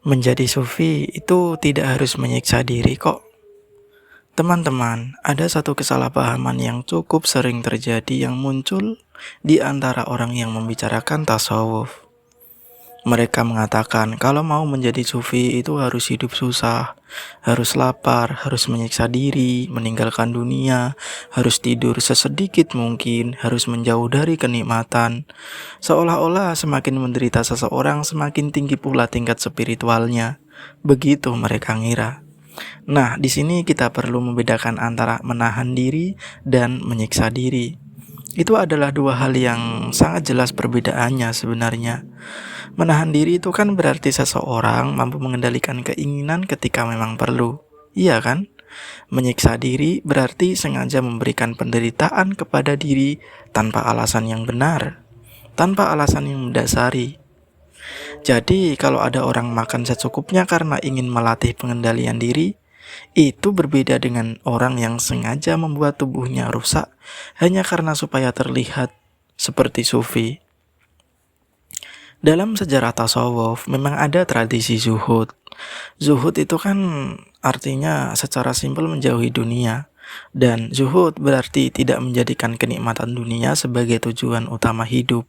Menjadi sufi itu tidak harus menyiksa diri kok. Teman-teman, ada satu kesalahpahaman yang cukup sering terjadi yang muncul di antara orang yang membicarakan tasawuf. Mereka mengatakan kalau mau menjadi sufi itu harus hidup susah, harus lapar, harus menyiksa diri, meninggalkan dunia, harus tidur sesedikit mungkin, harus menjauh dari kenikmatan. Seolah-olah semakin menderita seseorang, semakin tinggi pula tingkat spiritualnya. Begitu mereka ngira. Nah, di sini kita perlu membedakan antara menahan diri dan menyiksa diri. Itu adalah dua hal yang sangat jelas perbedaannya sebenarnya. Menahan diri itu kan berarti seseorang mampu mengendalikan keinginan ketika memang perlu. Iya kan? Menyiksa diri berarti sengaja memberikan penderitaan kepada diri tanpa alasan yang benar, tanpa alasan yang mendasari. Jadi, kalau ada orang makan secukupnya karena ingin melatih pengendalian diri, itu berbeda dengan orang yang sengaja membuat tubuhnya rusak hanya karena supaya terlihat seperti sufi. Dalam sejarah tasawuf memang ada tradisi zuhud. Zuhud itu kan artinya secara simpel menjauhi dunia. Dan zuhud berarti tidak menjadikan kenikmatan dunia sebagai tujuan utama hidup.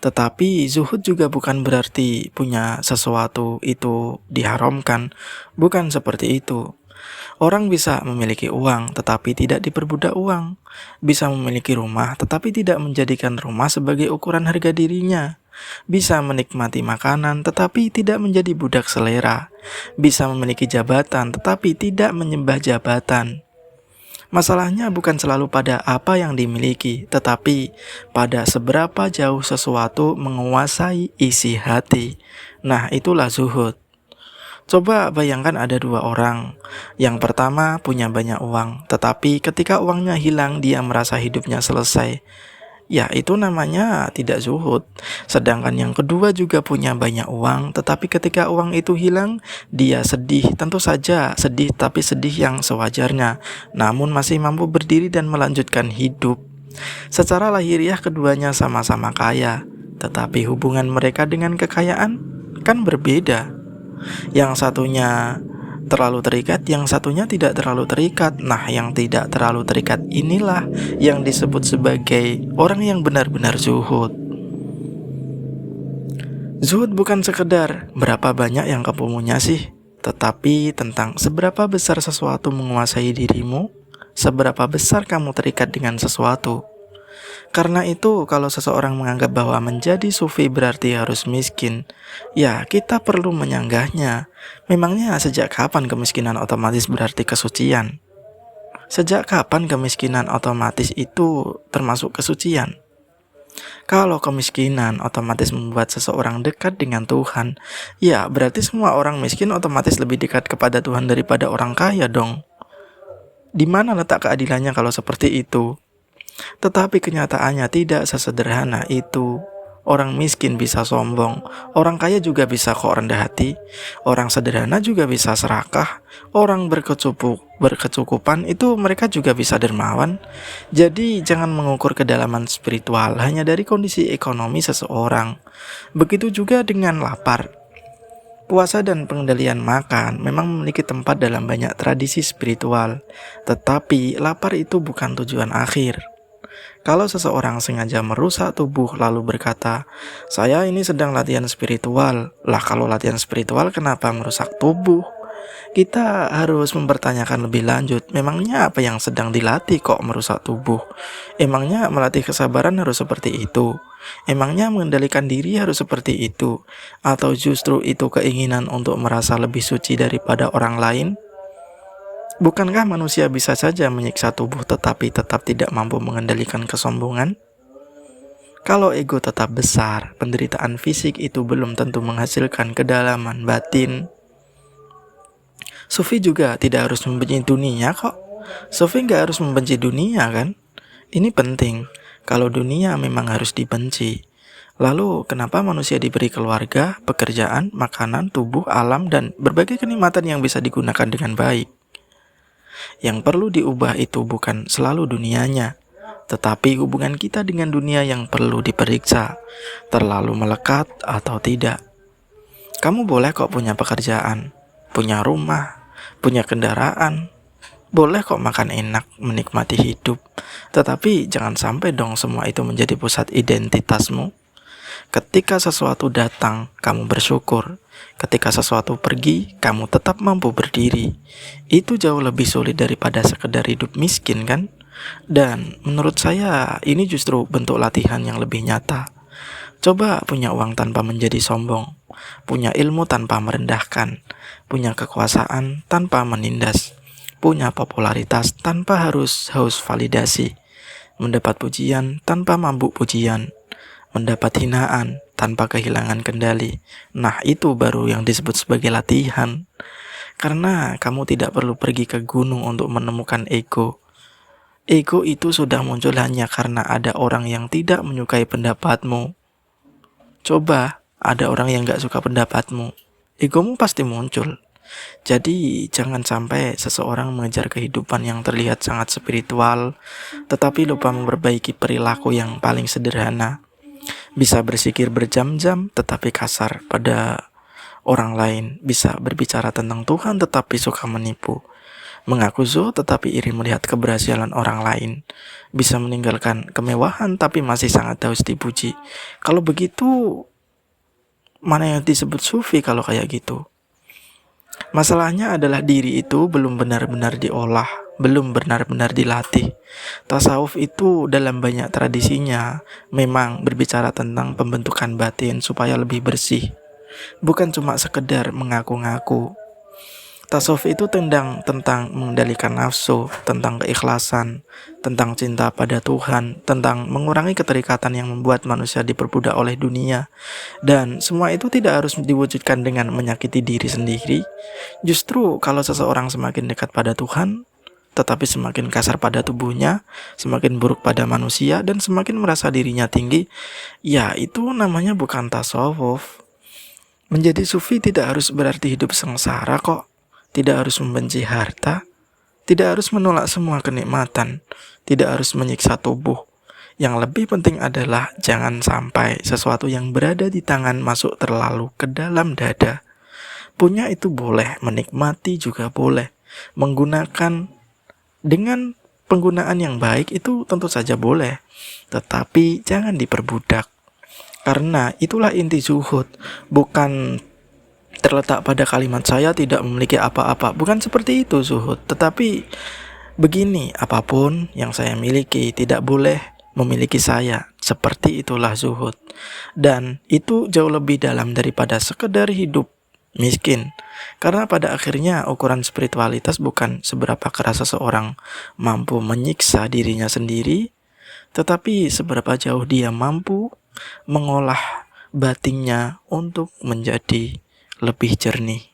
Tetapi zuhud juga bukan berarti punya sesuatu itu diharamkan. Bukan seperti itu. Orang bisa memiliki uang tetapi tidak diperbudak uang. Bisa memiliki rumah tetapi tidak menjadikan rumah sebagai ukuran harga dirinya. Bisa menikmati makanan tetapi tidak menjadi budak selera. Bisa memiliki jabatan tetapi tidak menyembah jabatan. Masalahnya bukan selalu pada apa yang dimiliki, tetapi pada seberapa jauh sesuatu menguasai isi hati. Nah, itulah zuhud. Coba bayangkan ada dua orang. Yang pertama punya banyak uang, tetapi ketika uangnya hilang dia merasa hidupnya selesai. Ya, itu namanya tidak zuhud. Sedangkan yang kedua juga punya banyak uang, tetapi ketika uang itu hilang, dia sedih. Tentu saja sedih, tapi sedih yang sewajarnya. Namun masih mampu berdiri dan melanjutkan hidup. Secara lahiriah keduanya sama-sama kaya, tetapi hubungan mereka dengan kekayaan kan berbeda. Yang satunya terlalu terikat, yang satunya tidak terlalu terikat. Nah, yang tidak terlalu terikat inilah yang disebut sebagai orang yang benar-benar zuhud. Zuhud bukan sekedar berapa banyak yang kamu punya sih, tetapi tentang seberapa besar sesuatu menguasai dirimu, seberapa besar kamu terikat dengan sesuatu. Karena itu, kalau seseorang menganggap bahwa menjadi sufi berarti harus miskin, ya kita perlu menyanggahnya. Memangnya sejak kapan kemiskinan otomatis berarti kesucian? Sejak kapan kemiskinan otomatis itu termasuk kesucian? Kalau kemiskinan otomatis membuat seseorang dekat dengan Tuhan, ya berarti semua orang miskin otomatis lebih dekat kepada Tuhan daripada orang kaya dong. Di mana letak keadilannya kalau seperti itu? Tetapi kenyataannya tidak sesederhana itu. Orang miskin bisa sombong, orang kaya juga bisa kok rendah hati, orang sederhana juga bisa serakah, orang berkecukupan itu mereka juga bisa dermawan. Jadi jangan mengukur kedalaman spiritual hanya dari kondisi ekonomi seseorang. Begitu juga dengan lapar. Puasa dan pengendalian makan memang memiliki tempat dalam banyak tradisi spiritual, tetapi lapar itu bukan tujuan akhir. Kalau seseorang sengaja merusak tubuh lalu berkata, saya ini sedang latihan spiritual. Lah kalau latihan spiritual kenapa merusak tubuh? Kita harus mempertanyakan lebih lanjut, memangnya apa yang sedang dilatih kok merusak tubuh? Emangnya melatih kesabaran harus seperti itu? Emangnya mengendalikan diri harus seperti itu? Atau justru itu keinginan untuk merasa lebih suci daripada orang lain? Bukankah manusia bisa saja menyiksa tubuh tetapi tetap tidak mampu mengendalikan kesombongan? Kalau ego tetap besar, penderitaan fisik itu belum tentu menghasilkan kedalaman batin. Sufi juga tidak harus membenci dunia kok. Sufi nggak harus membenci dunia kan? Ini penting, kalau dunia memang harus dibenci. Lalu kenapa manusia diberi keluarga, pekerjaan, makanan, tubuh, alam, dan berbagai kenikmatan yang bisa digunakan dengan baik? Yang perlu diubah itu bukan selalu dunianya, tetapi hubungan kita dengan dunia yang perlu diperiksa, terlalu melekat atau tidak. Kamu boleh kok punya pekerjaan, punya rumah, punya kendaraan, boleh kok makan enak, menikmati hidup. Tetapi jangan sampai dong semua itu menjadi pusat identitasmu. Ketika sesuatu datang, kamu bersyukur. Ketika sesuatu pergi, kamu tetap mampu berdiri. Itu jauh lebih sulit daripada sekedar hidup miskin, kan? Dan menurut saya, ini justru bentuk latihan yang lebih nyata. Coba punya uang tanpa menjadi sombong, punya ilmu tanpa merendahkan, punya kekuasaan tanpa menindas, punya popularitas tanpa harus haus validasi, mendapat pujian tanpa mabuk pujian, mendapat hinaan tanpa kehilangan kendali. Nah, itu baru yang disebut sebagai latihan. Karena kamu tidak perlu pergi ke gunung untuk menemukan ego. Ego itu sudah muncul hanya karena ada orang yang tidak menyukai pendapatmu. Coba ada orang yang gak suka pendapatmu, egomu pasti muncul. Jadi jangan sampai seseorang mengejar kehidupan yang terlihat sangat spiritual, tetapi lupa memperbaiki perilaku yang paling sederhana. Bisa bersikir berjam-jam tetapi kasar pada orang lain. Bisa berbicara tentang Tuhan tetapi suka menipu. Mengaku zuhud tetapi iri melihat keberhasilan orang lain. Bisa meninggalkan kemewahan tapi masih sangat haus dipuji. Kalau begitu, mana yang disebut sufi kalau kayak gitu? Masalahnya adalah diri itu belum benar-benar diolah, belum benar-benar dilatih. Tasawuf itu dalam banyak tradisinya memang berbicara tentang pembentukan batin supaya lebih bersih. Bukan cuma sekedar mengaku-ngaku. Tasawuf itu tentang mengendalikan nafsu, tentang keikhlasan, tentang cinta pada Tuhan, tentang mengurangi keterikatan yang membuat manusia diperbudak oleh dunia. Dan semua itu tidak harus diwujudkan dengan menyakiti diri sendiri. Justru kalau seseorang semakin dekat pada Tuhan, tetapi semakin kasar pada tubuhnya, semakin buruk pada manusia, dan semakin merasa dirinya tinggi, ya itu namanya bukan tasawuf. Menjadi sufi tidak harus berarti hidup sengsara kok. Tidak harus membenci harta, tidak harus menolak semua kenikmatan, tidak harus menyiksa tubuh. Yang lebih penting adalah jangan sampai sesuatu yang berada di tangan masuk terlalu ke dalam dada. Punya itu boleh, menikmati juga boleh. Menggunakan dengan penggunaan yang baik itu tentu saja boleh, tetapi jangan diperbudak. Karena itulah inti zuhud, bukan terletak pada kalimat saya tidak memiliki apa-apa. Bukan seperti itu zuhud, tetapi begini, apapun yang saya miliki tidak boleh memiliki saya. Seperti itulah zuhud. Dan itu jauh lebih dalam daripada sekedar hidup miskin. Karena pada akhirnya ukuran spiritualitas bukan seberapa keras seseorang mampu menyiksa dirinya sendiri, tetapi seberapa jauh dia mampu mengolah batinnya untuk menjadi lebih jernih.